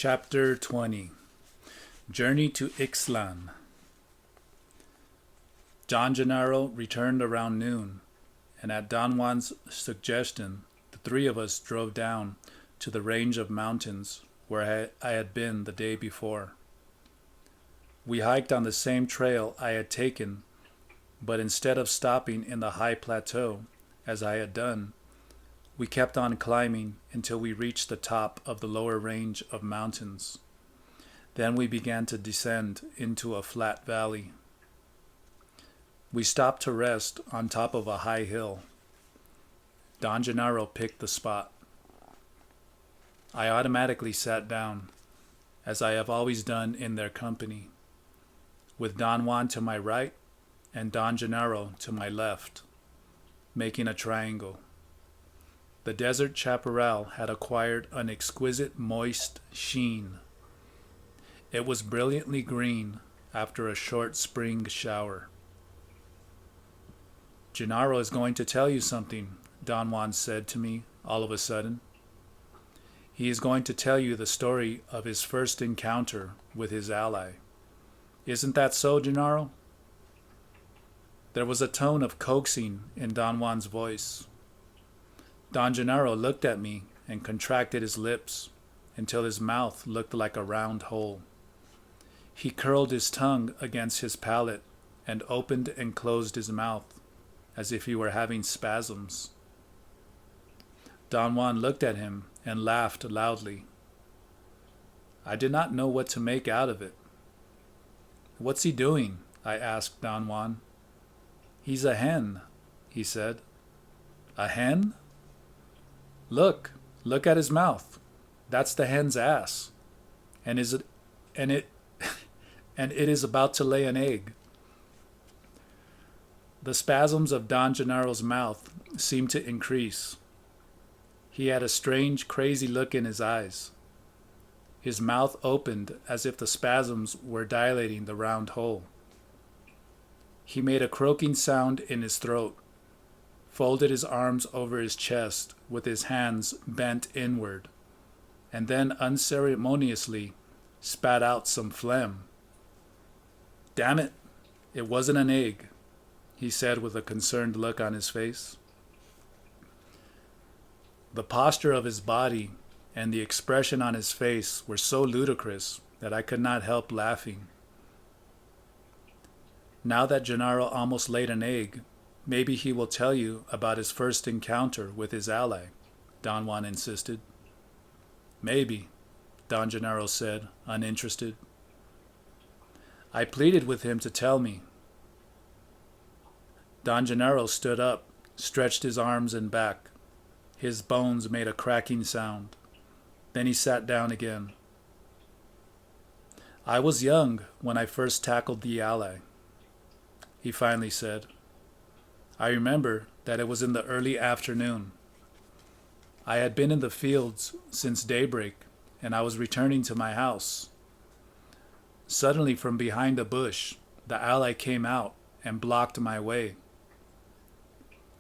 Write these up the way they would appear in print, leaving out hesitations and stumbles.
Chapter 20 Journey to Ixtlan. John Gennaro returned around noon, and at Don Juan's suggestion, the three of us drove down to the range of mountains where I had been the day before. We hiked on the same trail I had taken, but instead of stopping in the high plateau, as I had done, we kept on climbing until we reached the top of the lower range of mountains. Then we began to descend into a flat valley. We stopped to rest on top of a high hill. Don Gennaro picked the spot. I automatically sat down, as I have always done in their company, with Don Juan to my right and Don Gennaro to my left, making a triangle. The desert chaparral had acquired an exquisite moist sheen. It was brilliantly green after a short spring shower. "Gennaro is going to tell you something," Don Juan said to me all of a sudden. "He is going to tell you the story of his first encounter with his ally. Isn't that so, Gennaro?" There was a tone of coaxing in Don Juan's voice. Don Gennaro looked at me and contracted his lips until his mouth looked like a round hole. He curled his tongue against his palate and opened and closed his mouth as if he were having spasms. Don Juan looked at him and laughed loudly. I did not know what to make out of it. "What's he doing?" I asked Don Juan. "He's a hen," he said. "A hen?" Look at his mouth. That's the hen's ass. And it is about to lay an egg." The spasms of Don Gennaro's mouth seemed to increase. He had a strange, crazy look in his eyes. His mouth opened as if the spasms were dilating the round hole. He made a croaking sound in his throat, folded his arms over his chest with his hands bent inward, and then unceremoniously spat out some phlegm. "Damn it, it wasn't an egg," he said with a concerned look on his face. The posture of his body and the expression on his face were so ludicrous that I could not help laughing. "Now that Gennaro almost laid an egg, maybe he will tell you about his first encounter with his ally," Don Juan insisted. "Maybe," Don Gennaro said, uninterested. I pleaded with him to tell me. Don Gennaro stood up, stretched his arms and back. His bones made a cracking sound. Then he sat down again. "I was young when I first tackled the ally," he finally said. "I remember that it was in the early afternoon. I had been in the fields since daybreak, and I was returning to my house. Suddenly, from behind a bush, the ally came out and blocked my way.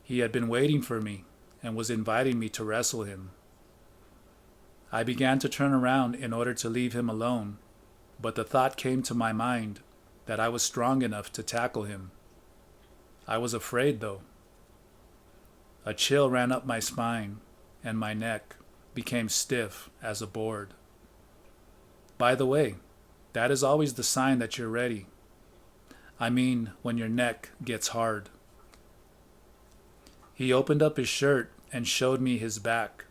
He had been waiting for me and was inviting me to wrestle him. I began to turn around in order to leave him alone, but the thought came to my mind that I was strong enough to tackle him. I was afraid, though. A chill ran up my spine, and my neck became stiff as a board. By the way, that is always the sign that you're ready. I mean, when your neck gets hard." He opened up his shirt and showed me his back.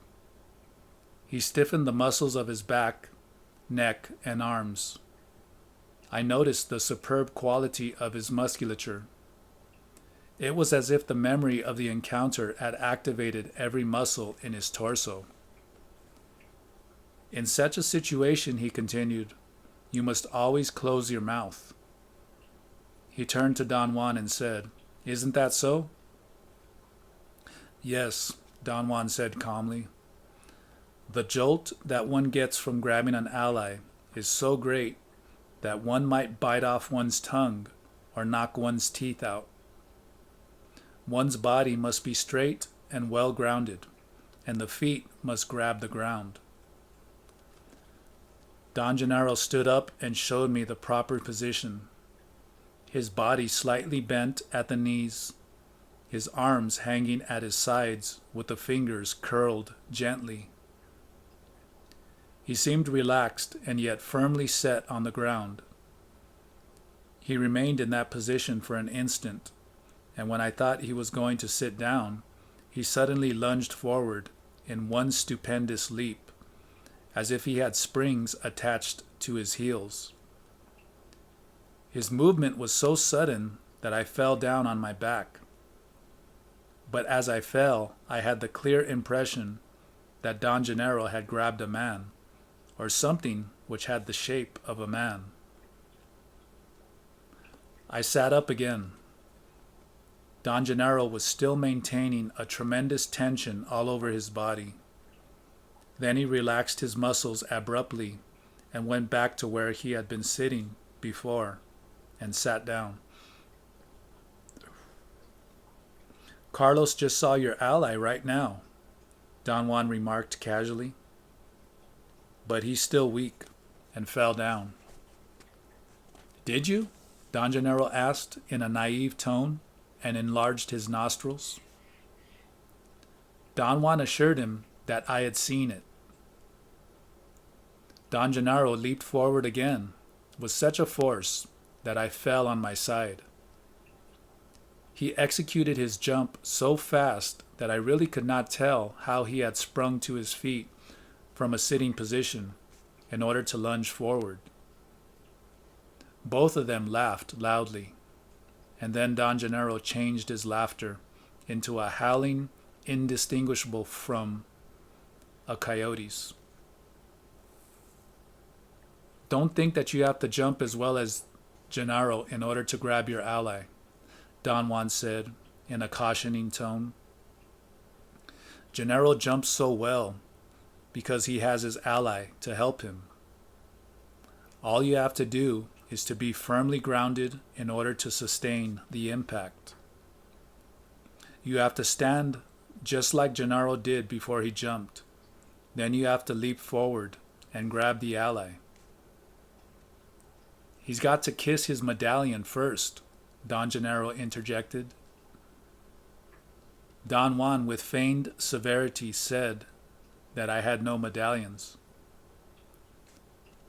He stiffened the muscles of his back, neck, and arms. I noticed the superb quality of his musculature. It was as if the memory of the encounter had activated every muscle in his torso. "In such a situation," he continued, "you must always close your mouth." He turned to Don Juan and said, "Isn't that so?" "Yes," Don Juan said calmly. "The jolt that one gets from grabbing an ally is so great that one might bite off one's tongue or knock one's teeth out. One's body must be straight and well grounded, and the feet must grab the ground. Don Gennaro stood up and showed me the proper position. His body slightly bent at the knees, his arms hanging at his sides with the fingers curled gently. He seemed relaxed and yet firmly set on the ground. He remained in that position for an instant, and when I thought he was going to sit down, he suddenly lunged forward in one stupendous leap, as if he had springs attached to his heels. His movement was so sudden that I fell down on my back. But as I fell, I had the clear impression that Don Gennaro had grabbed a man, or something which had the shape of a man. I sat up again. Don Gennaro was still maintaining a tremendous tension all over his body. Then he relaxed his muscles abruptly and went back to where he had been sitting before and sat down. "Carlos just saw your ally right now," Don Juan remarked casually. "But he's still weak and fell down." "Did you?" Don Gennaro asked in a naive tone and enlarged his nostrils. Don Juan assured him that I had seen it. Don Gennaro leaped forward again with such a force that I fell on my side. He executed his jump so fast that I really could not tell how he had sprung to his feet from a sitting position in order to lunge forward. Both of them laughed loudly, and then Don Gennaro changed his laughter into a howling indistinguishable from a coyote's. "Don't think that you have to jump as well as Gennaro in order to grab your ally," Don Juan said in a cautioning tone. "Gennaro jumps so well because he has his ally to help him. All you have to do is to be firmly grounded in order to sustain the impact. You have to stand just like Gennaro did before he jumped. Then you have to leap forward and grab the ally." "He's got to kiss his medallion first," Don Gennaro interjected. Don Juan, with feigned severity, said that I had no medallions.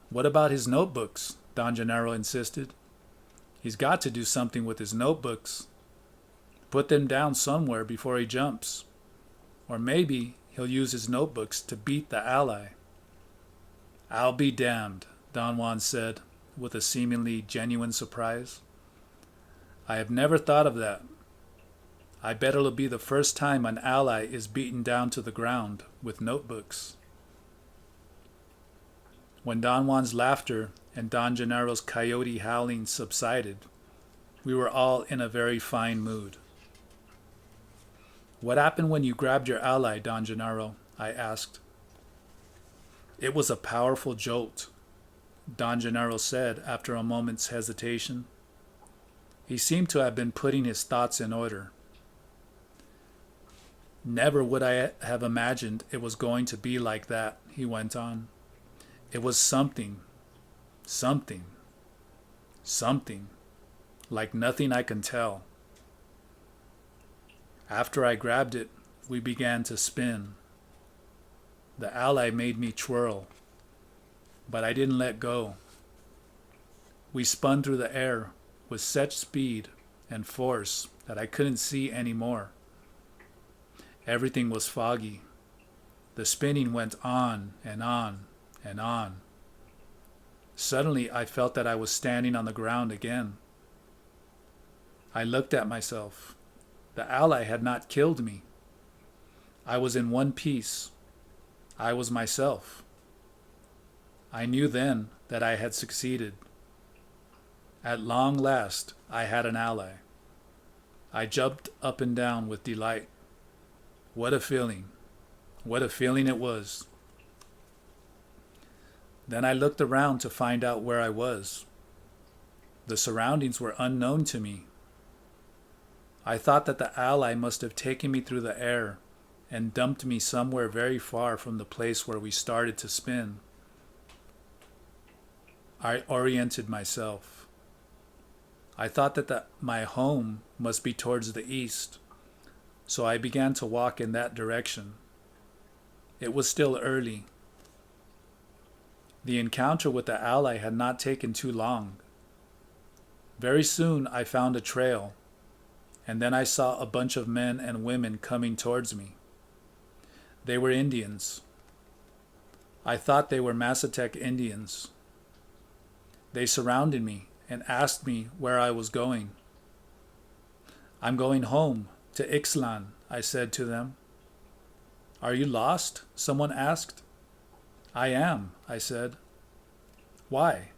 "What about his notebooks?" Don Gennaro insisted. "He's got to do something with his notebooks. Put them down somewhere before he jumps. Or maybe he'll use his notebooks to beat the ally." "I'll be damned," Don Juan said with a seemingly genuine surprise. "I have never thought of that. I bet it'll be the first time an ally is beaten down to the ground with notebooks." When Don Juan's laughter and Don Gennaro's coyote howling subsided, we were all in a very fine mood. "What happened when you grabbed your ally, Don Gennaro?" I asked. "It was a powerful jolt," Don Gennaro said after a moment's hesitation. He seemed to have been putting his thoughts in order. "Never would I have imagined it was going to be like that," he went on. "It was something, like nothing I can tell. After I grabbed it, we began to spin. The ally made me twirl, but I didn't let go. We spun through the air with such speed and force that I couldn't see anymore. Everything was foggy. The spinning went on and on and on. Suddenly, I felt that I was standing on the ground again. I looked at myself. The ally had not killed me. I was in one piece. I was myself. I knew then that I had succeeded. At long last, I had an ally. I jumped up and down with delight. What a feeling. What a feeling it was. Then I looked around to find out where I was. The surroundings were unknown to me. I thought that the ally must have taken me through the air and dumped me somewhere very far from the place where we started to spin. I oriented myself. I thought that my home must be towards the east, so I began to walk in that direction. It was still early. The encounter with the ally had not taken too long. Very soon I found a trail, and then I saw a bunch of men and women coming towards me. They were Indians. I thought they were Mazatec Indians. They surrounded me and asked me where I was going. "I'm going home, to Ixtlan," I said to them. "Are you lost?" someone asked. "I am," I said. "Why?"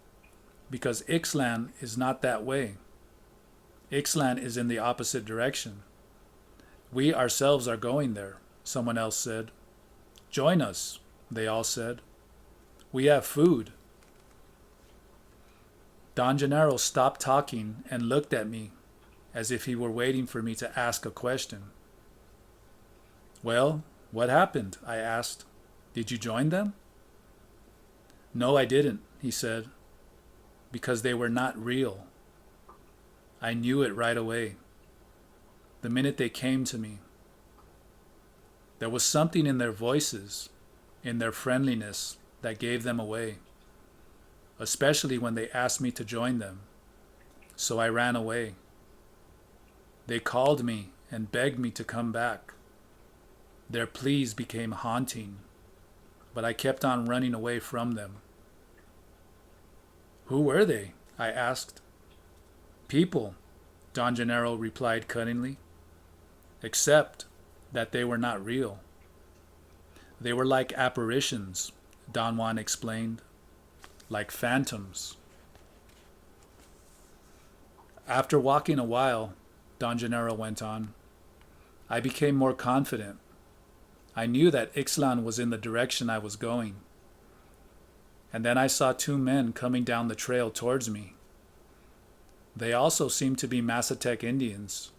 "Because Ixtlan is not that way. Ixtlan is in the opposite direction. We ourselves are going there," someone else said. "Join us," they all said. "We have food." Don Gennaro stopped talking and looked at me as if he were waiting for me to ask a question. "Well, what happened?" I asked. "Did you join them?" "No, I didn't," he said, "because they were not real. I knew it right away, the minute they came to me. There was something in their voices, in their friendliness, that gave them away, especially when they asked me to join them. So I ran away. They called me and begged me to come back. Their pleas became haunting, but I kept on running away from them." "Who were they?" I asked. "People," Don Gennaro replied cunningly, "except that they were not real. They were like apparitions," Don Juan explained, "like phantoms." "After walking a while," Don Gennaro went on, "I became more confident. I knew that Ixtlan was in the direction I was going. And then I saw two men coming down the trail towards me. They also seemed to be Mazatec Indians.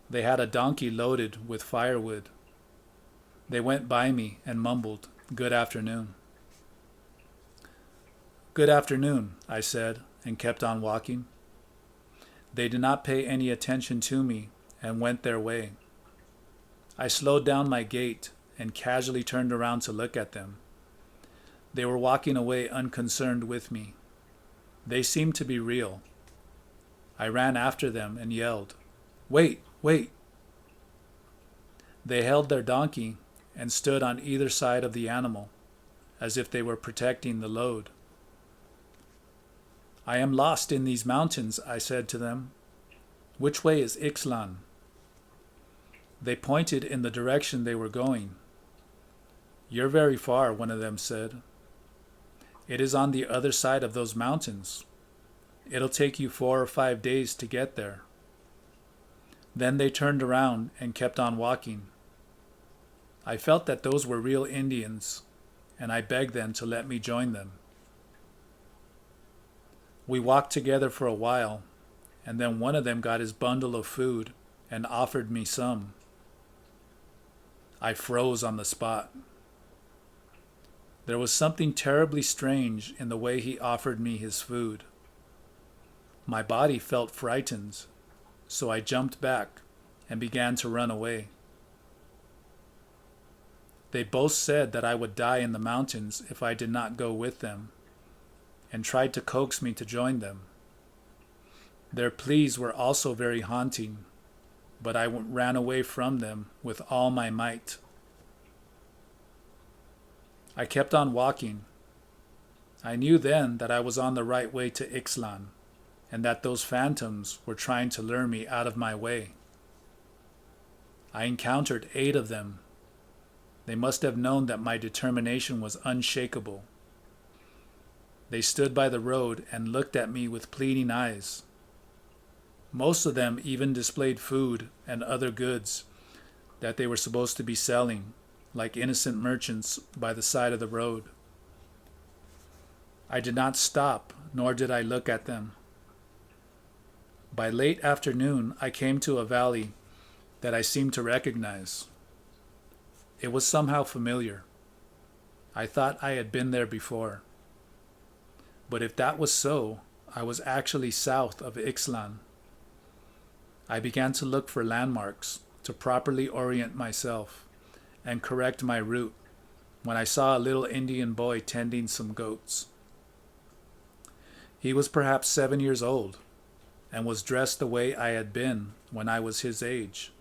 They had a donkey loaded with firewood. They went by me and mumbled, 'Good afternoon.' 'Good afternoon,' I said, and kept on walking. They did not pay any attention to me and went their way. I slowed down my gait and casually turned around to look at them. They were walking away unconcerned with me. They seemed to be real. I ran after them and yelled, 'Wait, wait!' They held their donkey and stood on either side of the animal, as if they were protecting the load. 'I am lost in these mountains,' I said to them. 'Which way is Ixtlan?' They pointed in the direction they were going. 'You're very far,' one of them said. 'It is on the other side of those mountains. It'll take you 4 or 5 days to get there.' Then they turned around and kept on walking. I felt that those were real Indians, and I begged them to let me join them. We walked together for a while, and then one of them got his bundle of food and offered me some. I froze on the spot. There was something terribly strange in the way he offered me his food. My body felt frightened, so I jumped back and began to run away. They both said that I would die in the mountains if I did not go with them, and tried to coax me to join them. Their pleas were also very haunting, but I ran away from them with all my might. I kept on walking. I knew then that I was on the right way to Ixtlan, and that those phantoms were trying to lure me out of my way. I encountered 8 of them. They must have known that my determination was unshakable. They stood by the road and looked at me with pleading eyes. Most of them even displayed food and other goods that they were supposed to be selling, like innocent merchants by the side of the road. I did not stop, nor did I look at them. By late afternoon, I came to a valley that I seemed to recognize. It was somehow familiar. I thought I had been there before. But if that was so, I was actually south of Ixtlan. I began to look for landmarks to properly orient myself and correct my route when I saw a little Indian boy tending some goats. He was perhaps 7 years old and was dressed the way I had been when I was his age.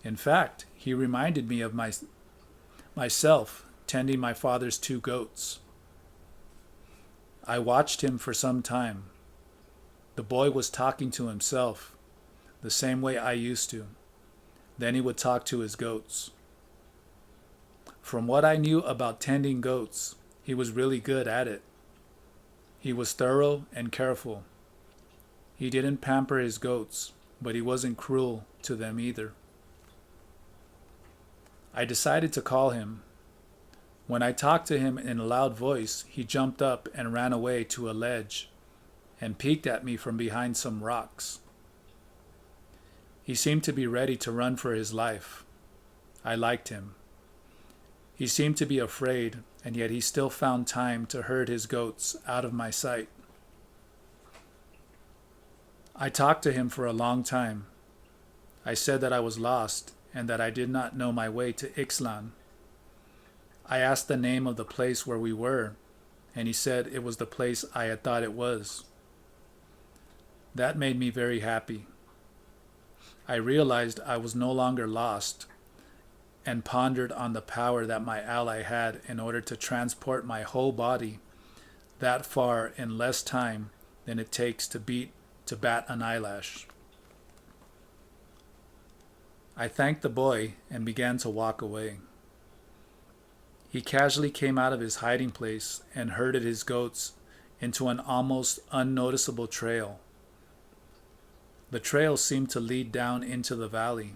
In fact, he reminded me of myself tending my father's 2 goats. I watched him for some time. The boy was talking to himself, the same way I used to. Then he would talk to his goats. From what I knew about tending goats, he was really good at it. He was thorough and careful. He didn't pamper his goats, but he wasn't cruel to them either. I decided to call him. When I talked to him in a loud voice, he jumped up and ran away to a ledge and peeked at me from behind some rocks. He seemed to be ready to run for his life. I liked him. He seemed to be afraid, and yet he still found time to herd his goats out of my sight. I talked to him for a long time. I said that I was lost and that I did not know my way to Ixtlan. I asked the name of the place where we were, and he said it was the place I had thought it was. That made me very happy. I realized I was no longer lost and pondered on the power that my ally had in order to transport my whole body that far in less time than it takes to bat an eyelash. I thanked the boy and began to walk away. He casually came out of his hiding place and herded his goats into an almost unnoticeable trail. The trail seemed to lead down into the valley.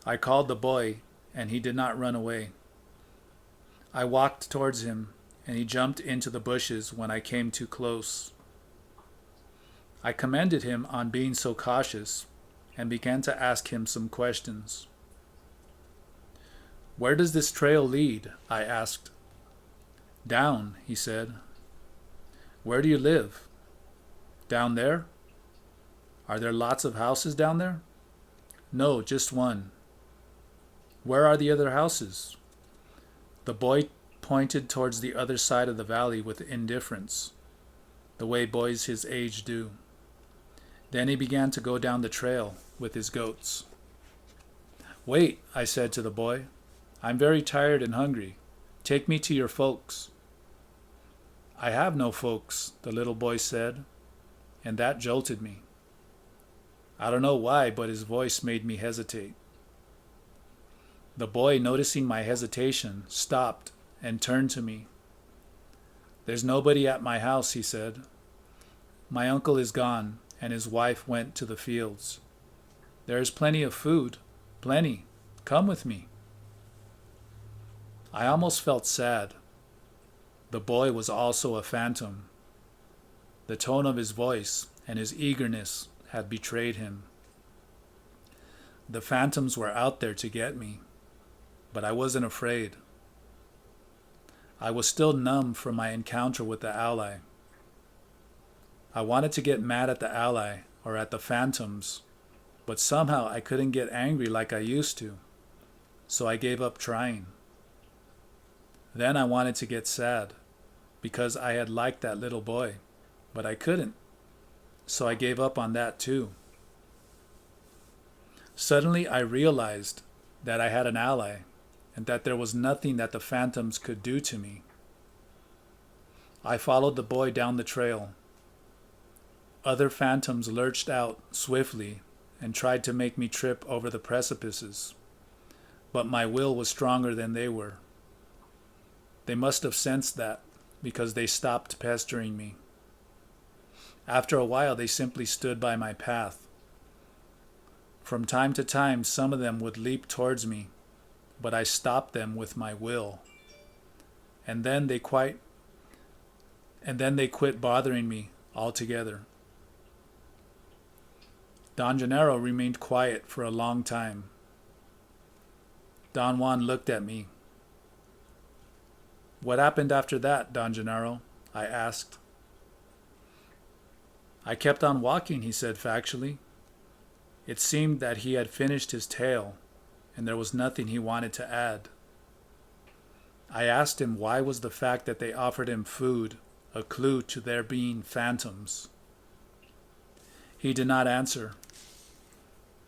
I called the boy, and he did not run away. I walked towards him, and he jumped into the bushes when I came too close. I commended him on being so cautious and began to ask him some questions. "Where does this trail lead?" I asked. "Down," he said. "Where do you live?" "Down there." "Are there lots of houses down there?" "No, just one." "Where are the other houses?" The boy pointed towards the other side of the valley with indifference, the way boys his age do. Then he began to go down the trail with his goats. "Wait," I said to the boy. "I'm very tired and hungry. Take me to your folks." "I have no folks," the little boy said, and that jolted me. I don't know why, but his voice made me hesitate. The boy, noticing my hesitation, stopped and turned to me. "There's nobody at my house," he said. "My uncle is gone, and his wife went to the fields. There is plenty of food, plenty. Come with me." I almost felt sad. The boy was also a phantom. The tone of his voice and his eagerness had betrayed him. The phantoms were out there to get me, but I wasn't afraid. I was still numb from my encounter with the ally. I wanted to get mad at the ally or at the phantoms, but somehow I couldn't get angry like I used to, so I gave up trying. Then I wanted to get sad, because I had liked that little boy, but I couldn't, so I gave up on that too. Suddenly I realized that I had an ally, and that there was nothing that the phantoms could do to me. I followed the boy down the trail. Other phantoms lurched out swiftly and tried to make me trip over the precipices, but my will was stronger than they were. They must have sensed that, because they stopped pestering me. After a while, they simply stood by my path. From time to time, some of them would leap towards me, but I stopped them with my will. And then they quit bothering me altogether. Don Gennaro remained quiet for a long time. Don Juan looked at me. "What happened after that, Don Gennaro?" I asked. I kept on walking, he said factually. It seemed that he had finished his tale, and there was nothing he wanted to add. I asked him why was the fact that they offered him food a clue to there being phantoms. He did not answer.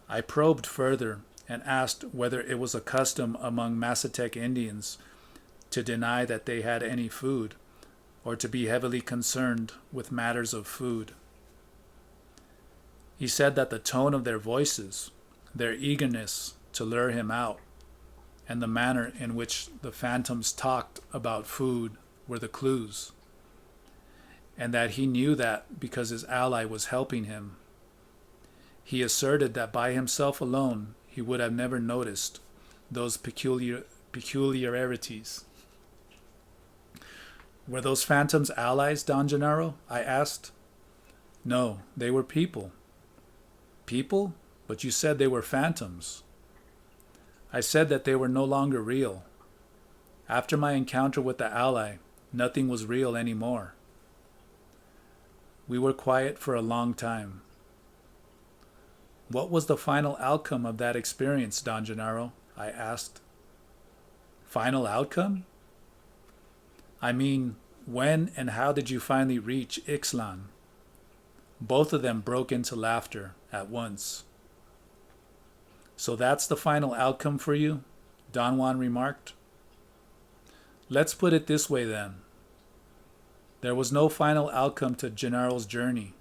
I probed further and asked whether it was a custom among Mazatec Indians to deny that they had any food, or to be heavily concerned with matters of food. He said that the tone of their voices, their eagerness to lure him out, and the manner in which the phantoms talked about food were the clues, and that he knew that because his ally was helping him. He asserted that by himself alone he would have never noticed those peculiarities. Were those phantoms allies, Don Gennaro? I asked. No, they were people. People? But you said they were phantoms. I said that they were no longer real. After my encounter with the ally, nothing was real anymore. We were quiet for a long time. What was the final outcome of that experience, Don Gennaro? I asked. Final outcome? I mean, when and how did you finally reach Ixtlan? Both of them broke into laughter at once. So that's the final outcome for you? Don Juan remarked. Let's put it this way then. There was no final outcome to Gennaro's journey.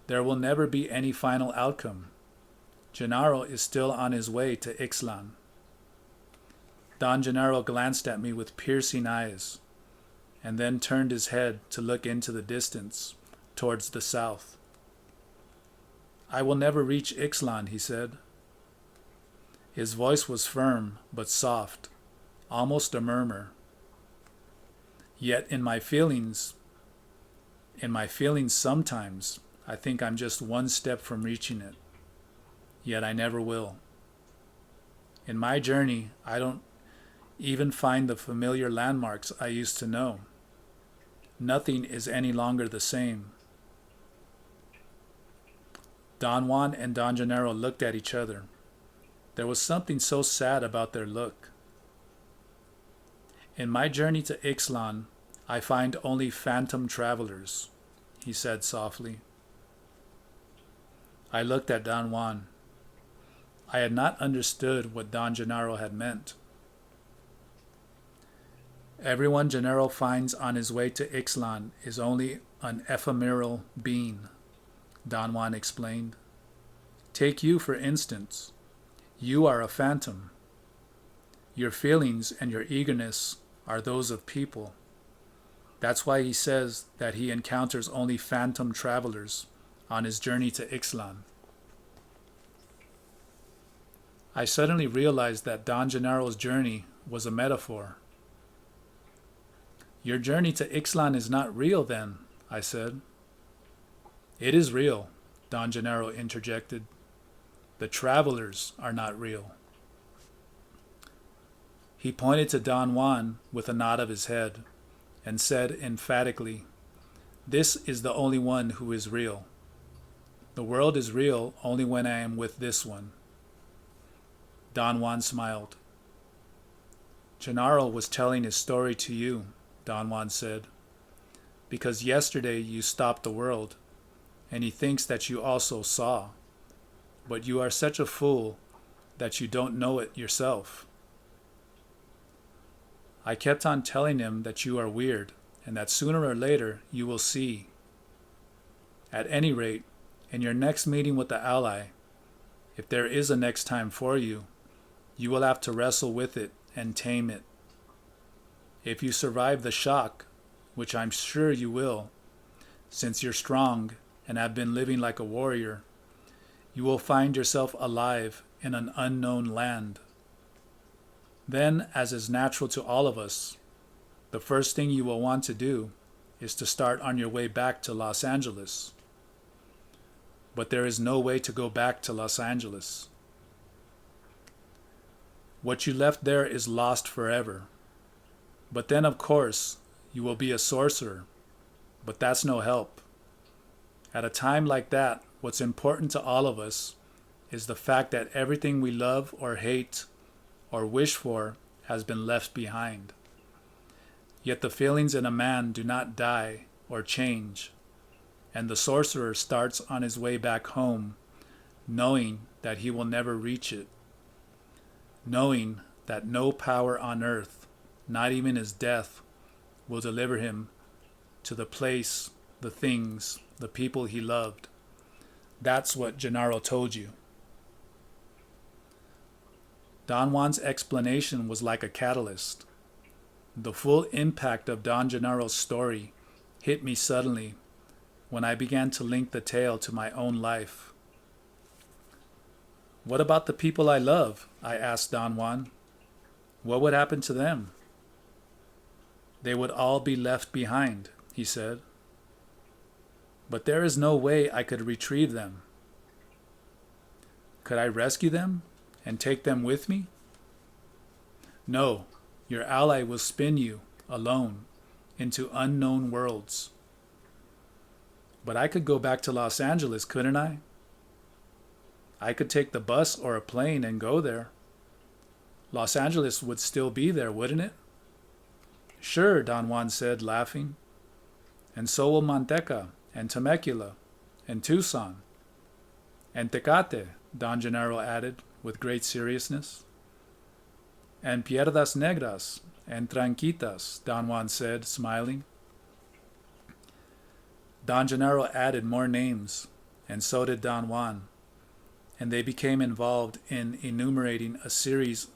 There will never be any final outcome. Gennaro is still on his way to Ixtlan. Don Gennaro glanced at me with piercing eyes, and then turned his head to look into the distance, towards the south. I will never reach Ixtlan, he said. His voice was firm but soft, almost a murmur. Yet in my feelings sometimes, I think I'm just one step from reaching it. Yet I never will. In my journey, I don't even find the familiar landmarks I used to know. Nothing is any longer the same. Don Juan and Don Gennaro looked at each other. There was something so sad about their look. In my journey to Ixtlan, I find only phantom travelers, he said softly. I looked at Don Juan. I had not understood what Don Gennaro had meant. Everyone Gennaro finds on his way to Ixtlan is only an ephemeral being, Don Juan explained. Take you, for instance. You are a phantom. Your feelings and your eagerness are those of people. That's why he says that he encounters only phantom travelers on his journey to Ixtlan. I suddenly realized that Don Gennaro's journey was a metaphor. Your journey to Ixtlan is not real then, I said. It is real, Don Gennaro interjected. The travelers are not real. He pointed to Don Juan with a nod of his head and said emphatically, This is the only one who is real. The world is real only when I am with this one. Don Juan smiled. Gennaro was telling his story to you, Don Juan said, because yesterday you stopped the world, and he thinks that you also saw, but you are such a fool that you don't know it yourself. I kept on telling him that you are weird, and that sooner or later you will see. At any rate, in your next meeting with the ally, if there is a next time for you, you will have to wrestle with it and tame it. If you survive the shock, which I'm sure you will, since you're strong and have been living like a warrior, you will find yourself alive in an unknown land. Then, as is natural to all of us, the first thing you will want to do is to start on your way back to Los Angeles. But there is no way to go back to Los Angeles. What you left there is lost forever. But then, of course, You will be a sorcerer, but that's no help. At a time like that, what's important to all of us is the fact that everything we love or hate or wish for has been left behind. Yet the feelings in a man do not die or change, and the sorcerer starts on his way back home, knowing that he will never reach it, knowing that no power on earth, not even his death, will deliver him to the place, the things, the people he loved. That's what Gennaro told you. Don Juan's explanation was like a catalyst. The full impact of Don Gennaro's story hit me suddenly when I began to link the tale to my own life. What about the people I love? I asked Don Juan. What would happen to them? They would all be left behind, he said. But there is no way I could retrieve them. Could I rescue them and take them with me? No, your ally will spin you, alone, into unknown worlds. But I could go back to Los Angeles, couldn't I? I could take the bus or a plane and go there. Los Angeles would still be there, wouldn't it? Sure, Don Juan said, laughing. And so will Manteca, and Temecula, and Tucson. And Tecate, Don Gennaro added, with great seriousness. And Piedras Negras, and Tranquitas, Don Juan said, smiling. Don Gennaro added more names, and so did Don Juan, and they became involved in enumerating a series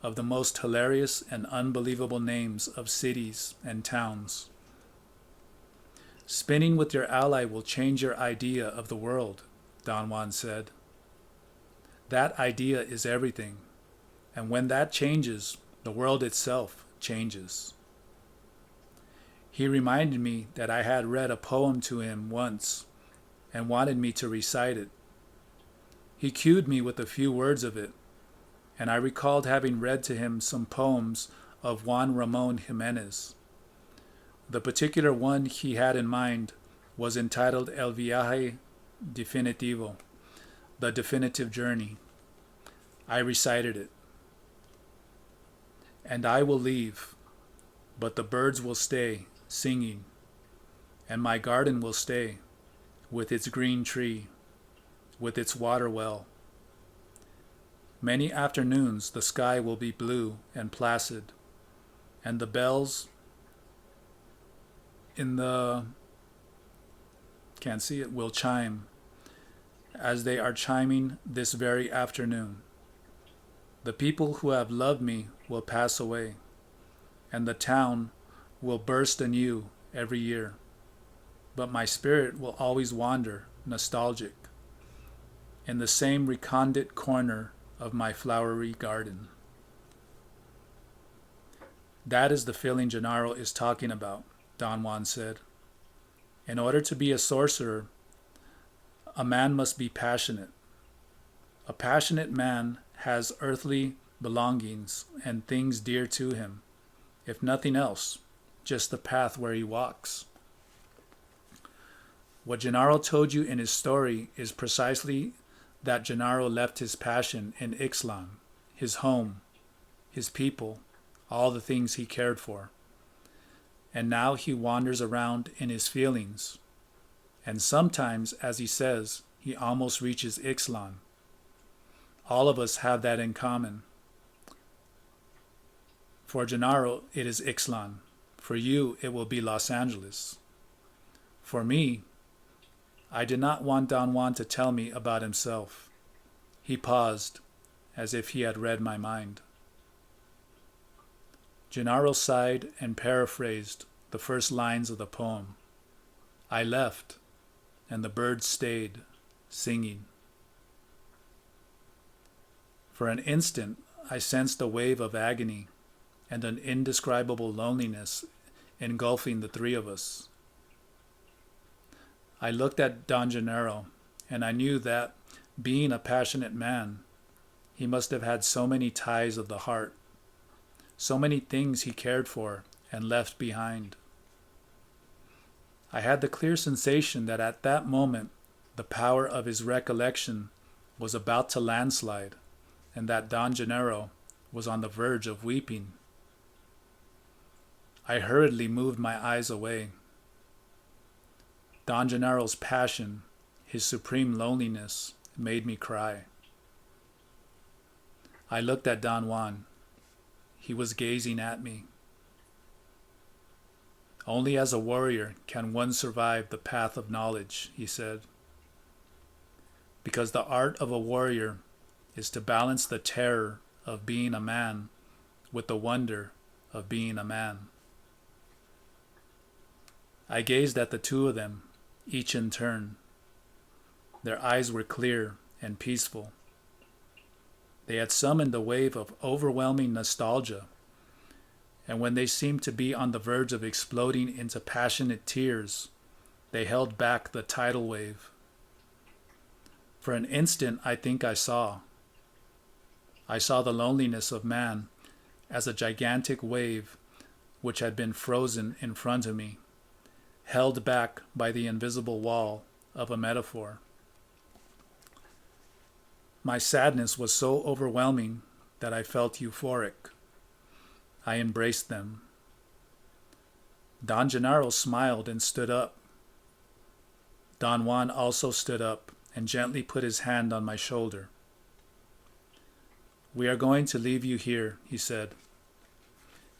of the most hilarious and unbelievable names of cities and towns. Spinning with your ally will change your idea of the world, Don Juan said. That idea is everything, and when that changes, the world itself changes. He reminded me that I had read a poem to him once and wanted me to recite it. He cued me with a few words of it, and I recalled having read to him some poems of Juan Ramon Jimenez. The particular one he had in mind was entitled El Viaje Definitivo, The Definitive Journey. I recited it. And I will leave, but the birds will stay, singing, and my garden will stay, with its green tree, with its water well. Many afternoons the sky will be blue and placid, and the bells in the will chime, as they are chiming this very afternoon. The people who have loved me will pass away, and the town will burst anew every year, but my spirit will always wander, nostalgic, in the same recondite corner of my flowery garden. That is the feeling Gennaro is talking about, Don Juan said. In order to be a sorcerer, a man must be passionate. A passionate man has earthly belongings and things dear to him, if nothing else, just the path where he walks. What Gennaro told you in his story is precisely that Gennaro left his passion in Ixtlan, his home, his people, all the things he cared for. And now he wanders around in his feelings. And sometimes, as he says, he almost reaches Ixtlan. All of us have that in common. For Gennaro, it is Ixtlan. For you, it will be Los Angeles. For me, I did not want Don Juan to tell me about himself. He paused, as if he had read my mind. Gennaro sighed and paraphrased the first lines of the poem. I left, and the birds stayed, singing. For an instant, I sensed a wave of agony and an indescribable loneliness engulfing the three of us. I looked at Don Gennaro, and I knew that, being a passionate man, he must have had so many ties of the heart, so many things he cared for and left behind. I had the clear sensation that at that moment the power of his recollection was about to landslide, and that Don Gennaro was on the verge of weeping. I hurriedly moved my eyes away. Don Gennaro's passion, his supreme loneliness, made me cry. I looked at Don Juan. He was gazing at me. Only as a warrior can one survive the path of knowledge, he said. Because the art of a warrior is to balance the terror of being a man with the wonder of being a man. I gazed at the two of them, each in turn. Their eyes were clear and peaceful. They had summoned a wave of overwhelming nostalgia, and when they seemed to be on the verge of exploding into passionate tears, they held back the tidal wave. For an instant, I think I saw the loneliness of man as a gigantic wave which had been frozen in front of me, held back by the invisible wall of a metaphor. My sadness was so overwhelming that I felt euphoric. I embraced them. Don Gennaro smiled and stood up. Don Juan also stood up and gently put his hand on my shoulder. "We are going to leave you here," he said.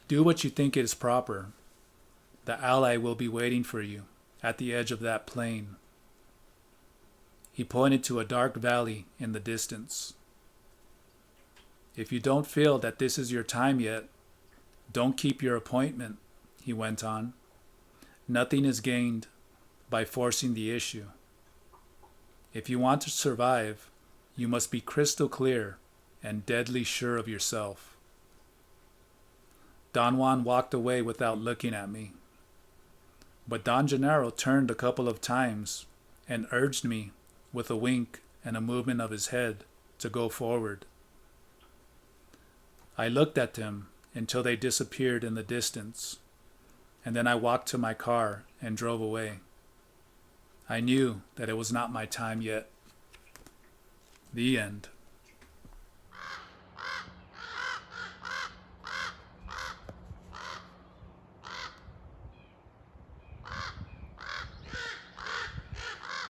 "Do what you think is proper. The ally will be waiting for you at the edge of that plain." He pointed to a dark valley in the distance. "If you don't feel that this is your time yet, don't keep your appointment," he went on. "Nothing is gained by forcing the issue. If you want to survive, you must be crystal clear and deadly sure of yourself." Don Juan walked away without looking at me. But Don Gennaro turned a couple of times and urged me, with a wink and a movement of his head, to go forward. I looked at them until they disappeared in the distance, and then I walked to my car and drove away. I knew that it was not my time yet. The end.